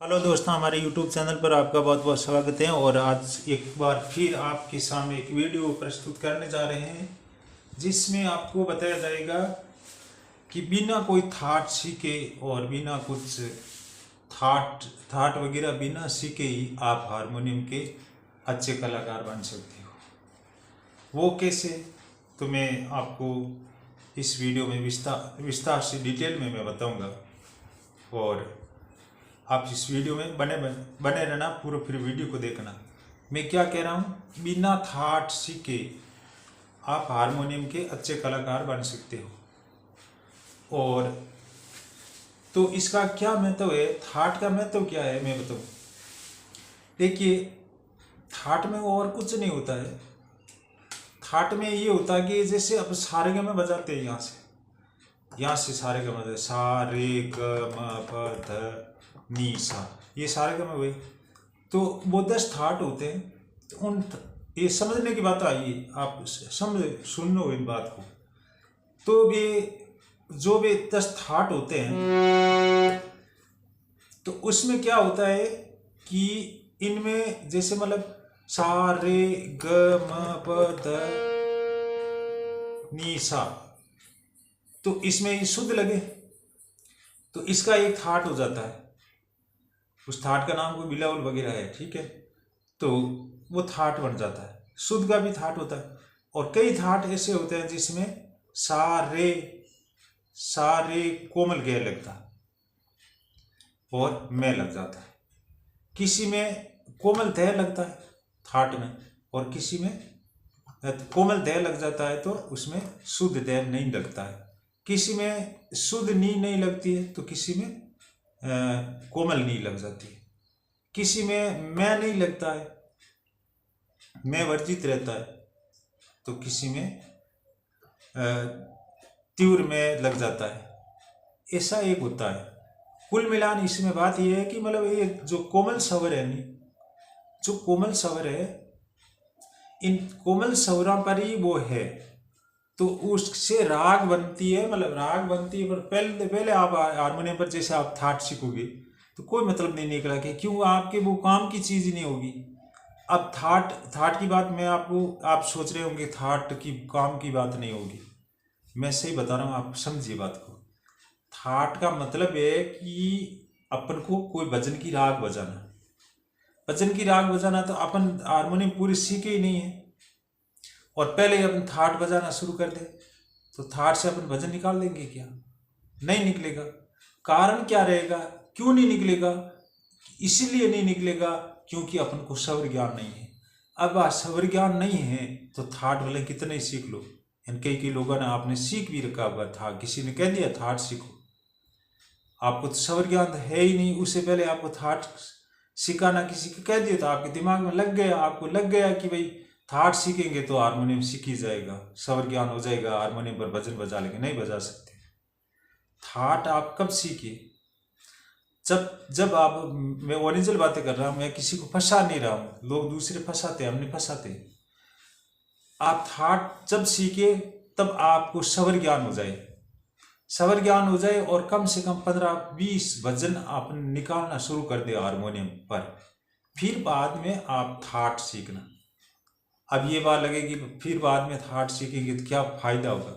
Hello दोस्तों, हमारे YouTube channel पर आपका बहुत बहुत स्वागत है। और आज एक बार फिर आपके सामने एक वीडियो प्रस्तुत करने जा रहे हैं जिसमें आपको बताया जाएगा कि बिना कोई थाट सीखे और बिना कुछ थाट थाट वगैरह बिना सीखे ही आप हारमोनियम के अच्छे कलाकार बन सकते हो। वो कैसे, तो मैं आपको इस वीडियो में विस्तार से डिटेल में मैं बताऊंगा। और आप इस वीडियो में बने रहना, पूरा फिर वीडियो को देखना। मैं क्या कह रहा हूँ, बिना थाट सीखे आप हारमोनियम के अच्छे कलाकार बन सकते हो। और तो इसका क्या महत्व है, थाट का महत्व क्या है मैं बताऊँ। देखिए, थाट में और कुछ नहीं होता है। थाट में ये होता है कि जैसे अब सारे गा में बजाते हैं, यहाँ से सारे गा बजाते, सा रे ग म प ध नी सा, ये सारे गा में वही। तो वो 10 थाट होते हैं। तो ये समझने की बात आई, आप समझ सुन लो इन बात को। तो वे 10 थाट होते हैं, तो उसमें क्या होता है कि इनमें जैसे मतलब सा रे ग म प ध नी सा, तो इसमें ये शुद्ध लगे तो इसका एक थाट हो जाता है। उस थाट का नाम कोई बिलावल वगैरह है, ठीक है। तो वो थाट बन जाता है। शुद्ध का भी थाट होता है। और कई थाट ऐसे होते हैं जिसमें सा रे कोमल गैर लगता है और मैं लग जाता है। किसी में कोमल ध लगता है थाट में, और किसी में कोमल ध लग जाता है तो उसमें शुद्ध ध नहीं लगता है। किसी में शुद्ध नी नहीं लगती है तो किसी में कोमल नी लग जाती है। किसी में मैं नहीं लगता है, मैं वर्जित रहता है, तो किसी में तीव्र में लग जाता है। ऐसा एक होता है। कुल मिलान इसमें बात यह है कि मतलब ये जो कोमल स्वर है नहीं, जो कोमल स्वर है, इन कोमल स्वरों पर ही वो है, तो उससे राग बनती है। मतलब राग बनती है, पर पहले आप हारमोनियम पर जैसे आप थाट सीखोगे तो कोई मतलब नहीं निकला कि क्यों, आपके वो काम की चीज़ ही नहीं होगी। अब थाट की बात मैं आपको, आप सोच रहे होंगे थाट की काम की बात नहीं होगी, मैं सही बता रहा हूँ, आप समझिए बात को। थाट का मतलब है कि अपन को कोई भजन की राग बजाना, भजन की राग बजाना, तो अपन हारमोनियम पूरी सीखे ही नहीं है और पहले ही अपन थाट बजाना शुरू कर दे तो थाट से अपन भजन निकाल देंगे क्या? नहीं निकलेगा। कारण क्या रहेगा, क्यों नहीं निकलेगा? इसीलिए नहीं निकलेगा क्योंकि अपन को स्वर ज्ञान नहीं है। अब स्वर ज्ञान नहीं है तो थाट भले कितने ही सीख लो। कई लोगों ने आपने सीख भी रखा हुआ था, किसी ने कह दिया थाट सीखो, आपको तो स्वर ज्ञान है ही नहीं, उससे पहले आपको थाट सिखाना किसी को कह दिया तो आपके दिमाग में लग गया, आपको लग गया कि भाई थाट सीखेंगे तो हारमोनियम सीख ही जाएगा, स्वर ज्ञान हो जाएगा, हारमोनियम पर भजन बजा लेंगे। नहीं बजा सकते। थाट आप कब सीखे? जब आप, मैं ओरिजिनल बातें कर रहा हूँ, मैं किसी को फंसा नहीं रहा हूँ। लोग दूसरे फंसाते, हमने फंसाते। आप थाट जब सीखे तब आपको स्वर ज्ञान हो जाए, स्वर ज्ञान हो जाए और कम से कम 15-20 भजन आप निकालना शुरू कर दे हारमोनियम पर, फिर बाद में आप थाट सीखना। अब ये बात लगेगी फिर बाद में थाट सीखेंगे तो क्या फायदा होगा?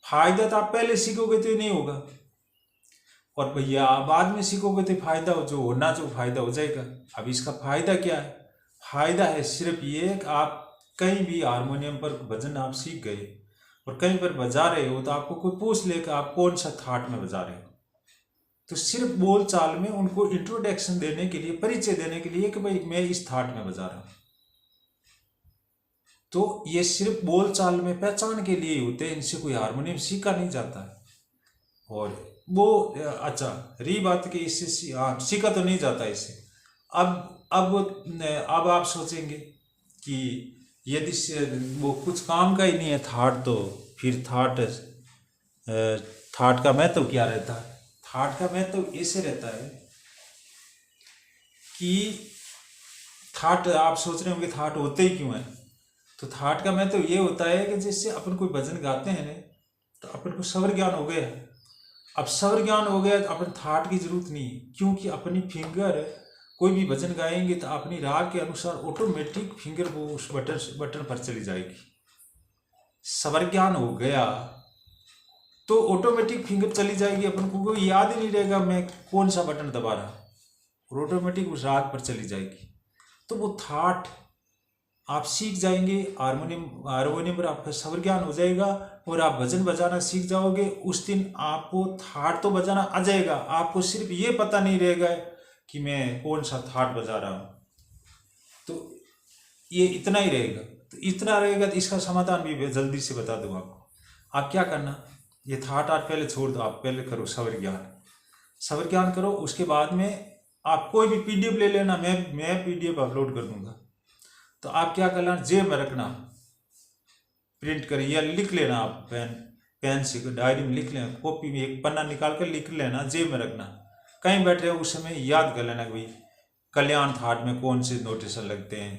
फायदा तो आप पहले सीखोगे तो नहीं होगा, और भैया बाद में सीखोगे तो फायदा हो, जो होना जो फायदा हो जाएगा। अब इसका फायदा क्या है? फायदा है सिर्फ ये कि आप कहीं भी हारमोनियम पर भजन आप सीख गए और कहीं पर बजा रहे हो तो आपको कोई पूछ ले कि आप कौन सा थाट में बजा रहे हो, तो सिर्फ बोल चाल में उनको इंट्रोडक्शन देने के लिए, परिचय देने के लिए कि भाई मैं इस थाट में बजा रहा हूँ, तो ये सिर्फ बोल चाल में पहचान के लिए होते हैं। इनसे कोई हारमोनियम सीखा नहीं जाता है। और वो अच्छा रही बात कि इससे सीखा तो नहीं जाता इससे। अब आप सोचेंगे कि यदि वो कुछ काम का ही नहीं है थाट, तो फिर थाट का महत्व क्या रहता है? थाट का महत्व ऐसे रहता है कि थाट, आप सोच रहे होंगे थाट होते ही क्यों है, तो थाट का महत्व ये होता है कि जिससे अपन कोई भजन गाते हैं ना, तो अपन को स्वर ज्ञान हो गया। अब स्वर ज्ञान हो गया तो अपन थाट की जरूरत नहीं, क्योंकि अपनी फिंगर कोई भी भजन गाएंगे तो अपनी राग के अनुसार ऑटोमेटिक फिंगर वो उस बटन पर चली जाएगी। स्वर ज्ञान हो गया तो ऑटोमेटिक फिंगर चली जाएगी, अपन को कोई याद ही नहीं रहेगा मैं कौन सा बटन दबा रहा, और ऑटोमेटिक उस राग पर चली जाएगी। तो वो थाट आप सीख जाएंगे, हारमोनियम पर आपका स्वर ज्ञान हो जाएगा और आप भजन बजाना सीख जाओगे। उस दिन आपको थाट तो बजाना आ जाएगा, आपको सिर्फ ये पता नहीं रहेगा कि मैं कौन सा थाट बजा रहा हूँ। तो ये इतना ही रहेगा। तो इतना रहेगा तो इसका समाधान भी जल्दी से बता दूँ आपको। आप क्या करना, ये थाट आट पहले छोड़ दो, आप पहले करो स्वर ज्ञान। स्वर ज्ञान करो, उसके बाद में आप कोई भी पीडीएफ ले लेना, मैं पीडीएफ अपलोड कर दूंगा। तो आप क्या करना, जेब में रखना, प्रिंट करें या लिख लेना, आप पेन से डायरी में लिख लेना, कॉपी में एक पन्ना निकाल कर लिख लेना, जेब में रखना। कहीं बैठ रहे हो उस समय याद कर लेना कि भाई कल्याण थाट में कौन से नोटेशन लगते हैं,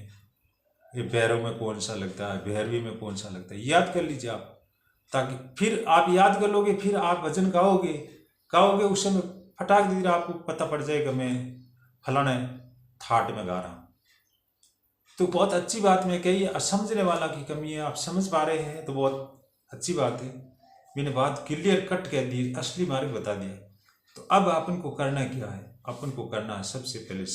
ये भैरव में कौन सा लगता है, भैरवी में कौन सा लगता है, याद कर लीजिए आप। ताकि फिर आप याद कर लोगे, फिर आप भजन गाओगे उस समय फटाक दीजिए आपको पता पड़ जाएगा मैं फलाने थाट में गा रहा हूँ। तो बहुत अच्छी बात मैं कही, समझने वाला की कमी है, आप समझ पा रहे हैं तो बहुत अच्छी बात है। मैंने बात क्लियर कट कह दी, असली मार्ग बता दिया। तो अब अपन को करना क्या है, अपन को करना है सबसे पहले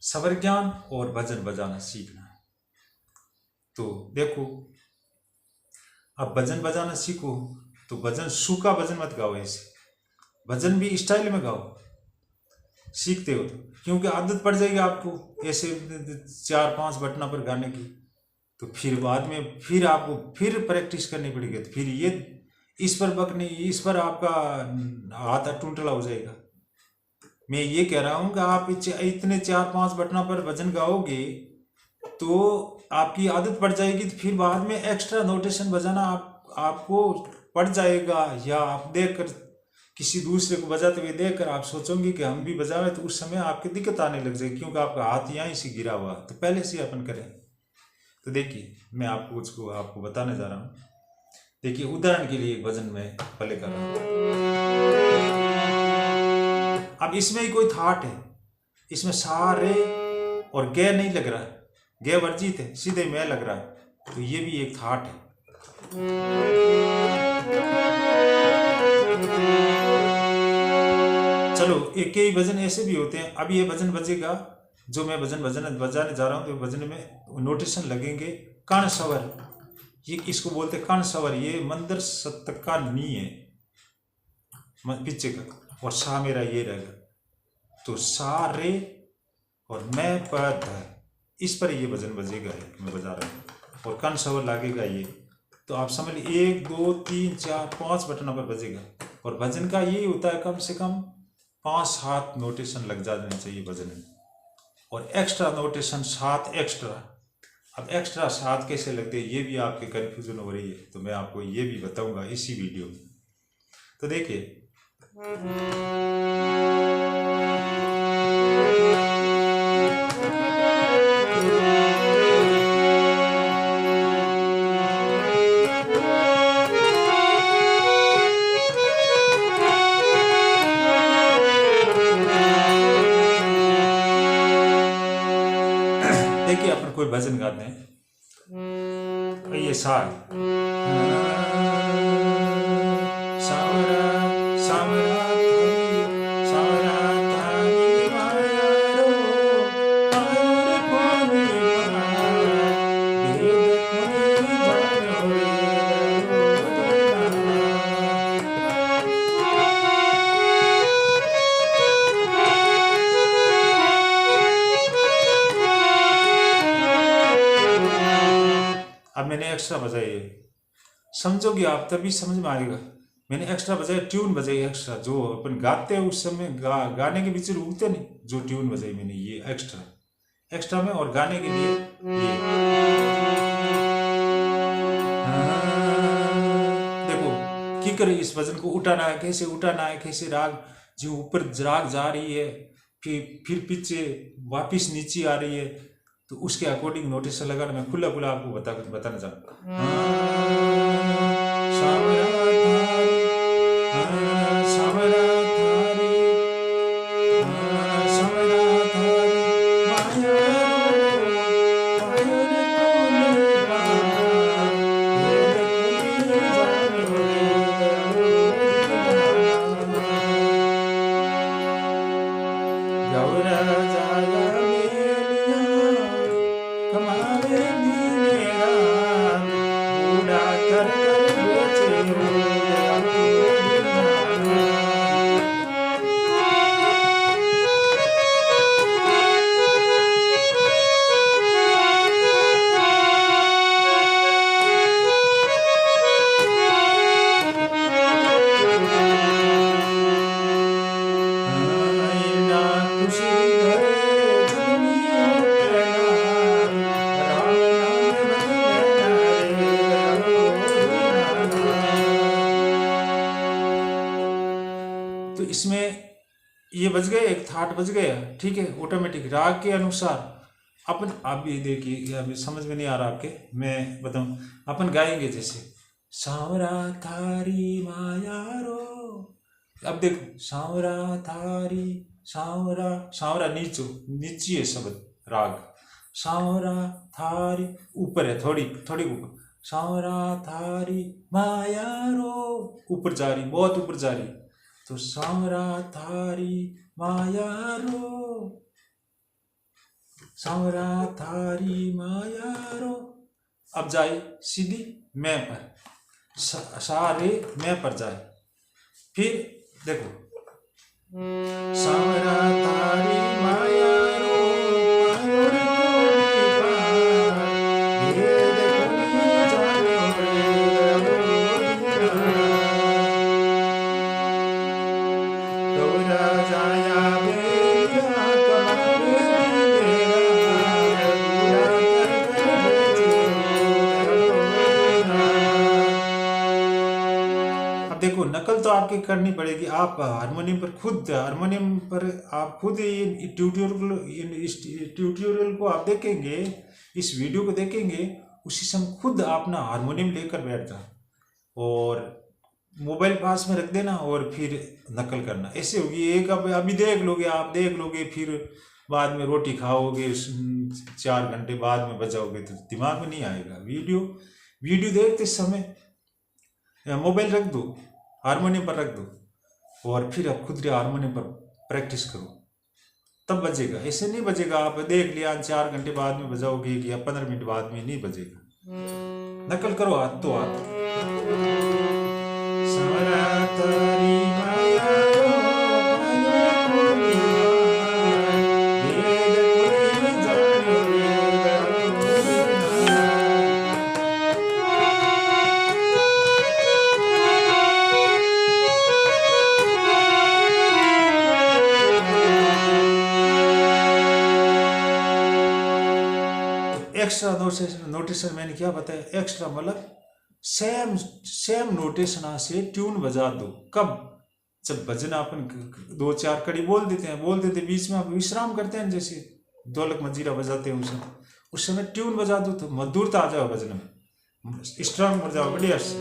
स्वर ज्ञान और भजन बजाना सीखना है। तो देखो, अब भजन बजाना सीखो तो भजन सूखा भजन मत गाओ, ऐसे भजन भी स्टाइल में गाओ सीखते हो तो, क्योंकि आदत पड़ जाएगी आपको ऐसे 4-5 बटना पर गाने की। तो फिर बाद में फिर आपको फिर प्रैक्टिस करनी पड़ेगी, तो फिर ये इस पर बकने, इस पर आपका हाथ टूटला हो जाएगा। मैं ये कह रहा हूँ कि आप इतने 4-5 बटना पर भजन गाओगे तो आपकी आदत पड़ जाएगी, तो फिर बाद में एक्स्ट्रा नोटेशन बजाना आपको पड़ जाएगा, या आप देखकर किसी दूसरे को बजाते हुए देखकर आप सोचोगे कि हम भी बजावे, तो उस समय आपकी दिक्कत आने लग जाएगी, क्योंकि आपका हाथ यहाँ से गिरा हुआ। तो पहले से अपन करें। तो देखिए, मैं आपको बताने जा रहा हूँ। देखिए, उदाहरण के लिए एक भजन में प्ले कर रहा हूँ। अब इसमें ही कोई थाट है, इसमें सा रे और गे नहीं लग रहा है, गे वर्जित है, सीधे मैं लग रहा है, तो ये भी एक थाट है। चलो, एक ही भजन ऐसे भी होते हैं। अब ये भजन बजेगा, जो मैं भजन बजाने जा रहा हूँ, तो भजन में नोटेशन लगेंगे कण स्वर, ये इसको बोलते कण स्वर। ये मंदिर सप्तक का नी है पीछे का, और सा मेरा ये रहेगा। तो सा रे और मैं पद है, इस पर ये भजन बजेगा, मैं बजा रहा हूँ, और कण स्वर लगेगा ये। तो आप समझ लीजिए 1 2 3 4 5 बटनों पर बजेगा। और भजन का यही होता है, कम से कम 5-7 नोटेशन लग जाने चाहिए भजन में, और एक्स्ट्रा नोटेशन 7 एक्स्ट्रा। अब एक्स्ट्रा 7 कैसे लगते हैं, ये भी आपके कन्फ्यूजन हो रही है, तो मैं आपको ये भी बताऊंगा इसी वीडियो में। तो देखिए, अपन कोई भजन गाते हैं, ये सा मैंने एक्स्ट्रा बजाई है, समझोगे आप तभी समझ में आएगा। मैंने एक्स्ट्रा बजाई, ट्यून बजाई एक्स्ट्रा, जो अपन गाते हैं उस समय गाने के बीच रुकते नहीं, जो ट्यून बजाई मैंने ये एक्स्ट्रा में, और गाने के लिए ये। देखो की करे, इस भजन को उठाना है, कैसे उठाना है, कैसे राग जो ऊपर राग जा रही है, फिर पीछे वापिस नीचे आ रही है, तो उसके अकॉर्डिंग नोटिस लगाना। मैं खुला आपको बताना चाहूँगा। गौरा जाया मेलिया कमावे दीने राम बूढ़ा कर कर बेचे हो गया दीना। तो इसमें ये बज गए, एक थाट बज गया, ठीक है, ऑटोमेटिक राग के अनुसार अपन। आप भी देखिए, ये अभी समझ में नहीं आ रहा आपके, मैं बताऊं। अपन गाएंगे जैसे सांवरा थारी माया रो, अब देखो सांवरा थारी, सांवरा, सांवरा नीचो, नीची है शब्द राग, सांवरा थारी ऊपर है, थोड़ी थोड़ी ऊपर, सांवरा थारी माया रो, ऊपर जा रही, बहुत ऊपर जा रही, तो सांवरा थारी माया रो, सांवरा थारी माया रो। अब जाए सीधी मैं पर, सारे मैं पर जाए, फिर देखो सांवरा थारी माया रो, पायोर कोनी पार, ये देखो नी जानो रे गौरा जाया बेलिया कमावे दीने राम बूढ़ा कर कर बेचे हो। अब देखो नकल तो आपकी करनी पड़ेगी, आप हारमोनियम पर खुद, हारमोनियम पर आप खुद ये ट्यूटोरियल को आप देखेंगे, इस वीडियो को देखेंगे, उसी समय खुद अपना हारमोनियम लेकर बैठ जा और मोबाइल पास में रख देना और फिर नकल करना, ऐसे होगी। एक अब अभी देख लोगे, आप देख लोगे, फिर बाद में रोटी खाओगे, 4 घंटे बाद में बजाओगे तो दिमाग में नहीं आएगा। वीडियो देखते समय मोबाइल रख दो, हारमोनियम पर रख दो और फिर आप खुद हारमोनियम पर प्रैक्टिस करो, तब बजेगा। ऐसे नहीं बजेगा, आप देख लिया 4 घंटे बाद में बजाओगे या 15 मिनट बाद में, नहीं बजेगा। नकल करो हाथ तो हाथ। सांवरा थारी माया रो, पायोर कोनी पार, वेद कोई जानो रे एक्स्ट्रा नोटेशन मैंने क्या बताया, एक्स्ट्रा मतलब सेम नोटेशन से ट्यून बजा दो। कब? जब भजन अपन 2-4 कड़ी बोल देते बीच में आप विश्राम करते हैं, जैसे ढोलक मंजीरा बजाते हैं, उस समय ट्यून बजा दो तो मधुरता आ जाओ भजन में, स्ट्रांग बजाओ बढ़िया से।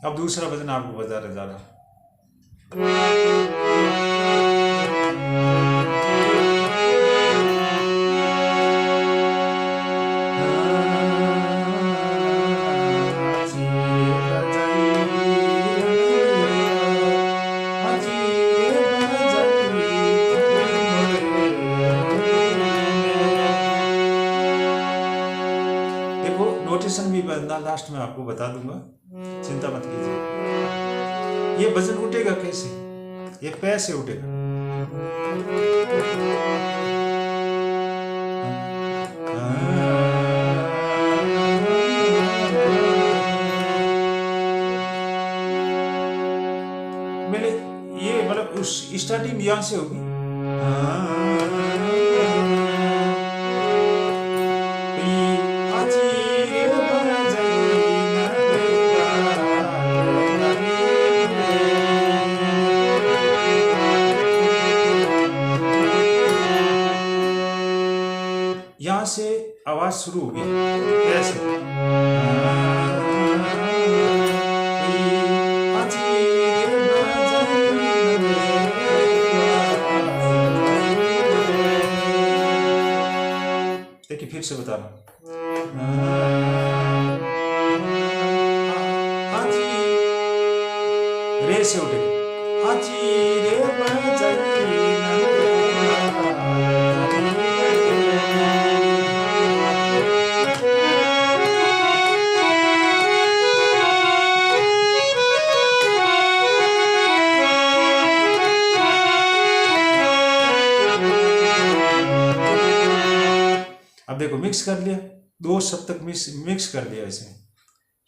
अब दूसरा भजन आपको बजा रहा जा रहा। लास्ट में आपको बता दूंगा, चिंता मत कीजिए। ये वजन उठेगा कैसे, ये पैर से उठेगा। मेरे ये मतलब उस स्टार्टिंग यहाँ से होगी। यहाँ से आवाज शुरू हो गई ऐसे। देखिए फिर से बता रहा हूँ। रे से उठेगा। अब देखो मिक्स कर लिया, 2 शब्द तक मिक्स कर दिया इसमें।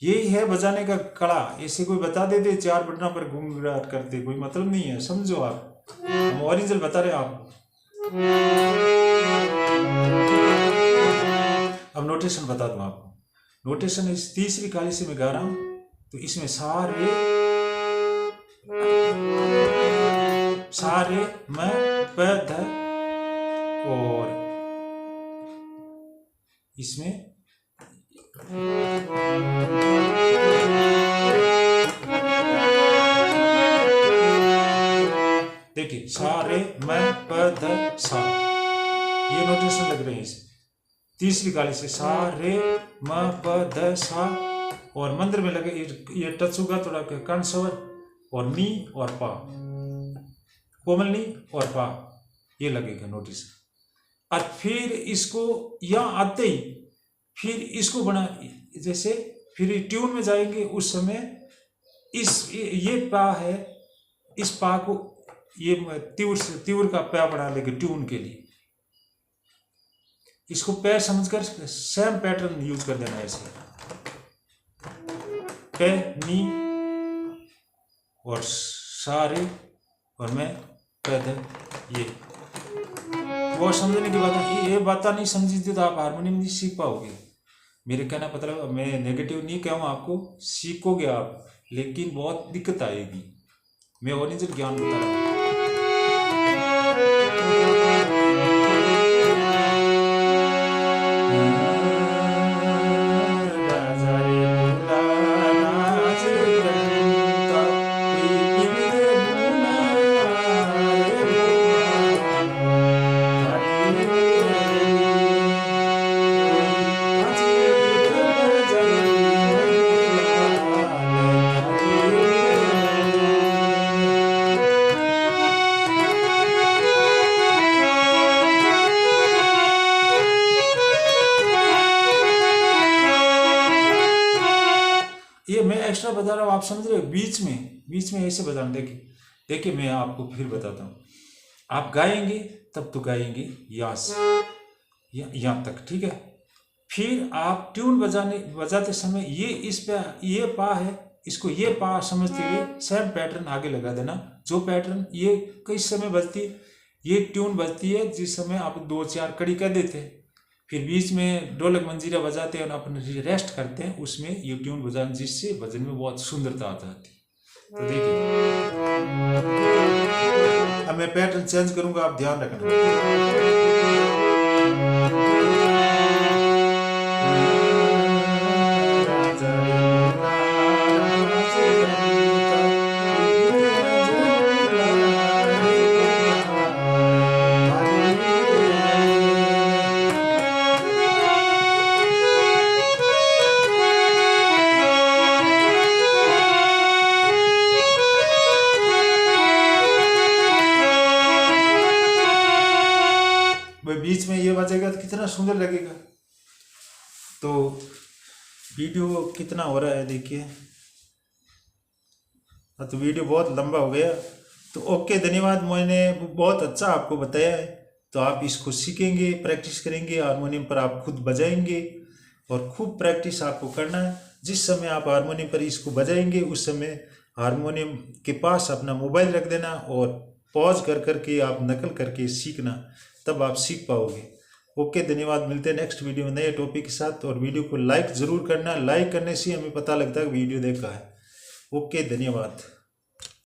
यही है बजाने का कला। ऐसे कोई बता देते 4 बटनों पर घुंघराहट करते, कोई मतलब नहीं है, समझो आप। हम ओरिजिनल बता रहे हैं आपको। अब नोटेशन बता दूं आपको। नोटेशन इस तीसरी काली से मैं गा रहा हूं, तो इसमें सारे म प ध, और इसमें देखिए सा रे म प ध सा, ये नोटेशन लग रहे हैं इसे। तीसरी काली से सा रे म प ध सा, और मंत्र में लगे ये टच होगा थोड़ा कर्ण स्वर, और नी और पा, कोमल नी और पा, ये लगेगा नोटेशन। और फिर इसको यहाँ आते ही फिर इसको बना, जैसे फिर ट्यून में जाएंगे उस समय ये पा है, इस पा को ये तीव्र का पा बना लेंगे ट्यून के लिए। इसको पैर समझकर सेम पैटर्न यूज कर देना। ऐसे पे नी और सारे और मैं पैदल, ये वो समझने की बात है। ये बात नहीं समझी थी तो आप हारमोनियम नहीं सीख पाओगे। मेरे कहना मतलब मैं नेगेटिव नहीं कहूँ आपको, सीखोगे आप, लेकिन बहुत दिक्कत आएगी। मैं ओरिजिनल ज्ञान बता रहा हूँ। ये मैं एक्स्ट्रा बता रहा हूँ, आप समझ रहे हो। बीच में ऐसे बताना। देखिए मैं आपको फिर बताता हूँ। आप गाएंगे तब तो गाएंगे यहाँ से यहाँ तक, ठीक है। फिर आप ट्यून बजाते समय ये पा है, इसको ये पा समझते हुए सेम पैटर्न आगे लगा देना। जो पैटर्न ये किस समय बजती है, ये ट्यून बजती है जिस समय आप 2-4 कड़ी कर देते हैं, फिर बीच में ढोलक मंजीरा बजाते हैं और अपने रेस्ट करते हैं, उसमें ये ट्यून बजाने जिससे भजन में बहुत सुंदरता आ जाती है। तो देखिए अब मैं पैटर्न चेंज करूंगा, आप ध्यान रखना। बीच में ये बजेगा तो कितना सुंदर लगेगा। तो वीडियो कितना हो रहा है देखिए। तो वीडियो बहुत लंबा हो गया। तो ओके, धन्यवाद। मैंने बहुत अच्छा आपको बताया है। तो आप इसको सीखेंगे, प्रैक्टिस करेंगे, हारमोनियम पर आप खुद बजाएंगे और खूब प्रैक्टिस आपको करना है। जिस समय आप हारमोनियम पर इसको बजाएंगे उस समय हारमोनियम के पास अपना मोबाइल रख देना और पॉज कर करके आप नकल करके सीखना, तब आप सीख पाओगे। ओके, धन्यवाद। मिलते हैं नेक्स्ट वीडियो में नए टॉपिक के साथ। और वीडियो को लाइक ज़रूर करना, लाइक करने से हमें पता लगता है वीडियो देखा है। ओके, धन्यवाद।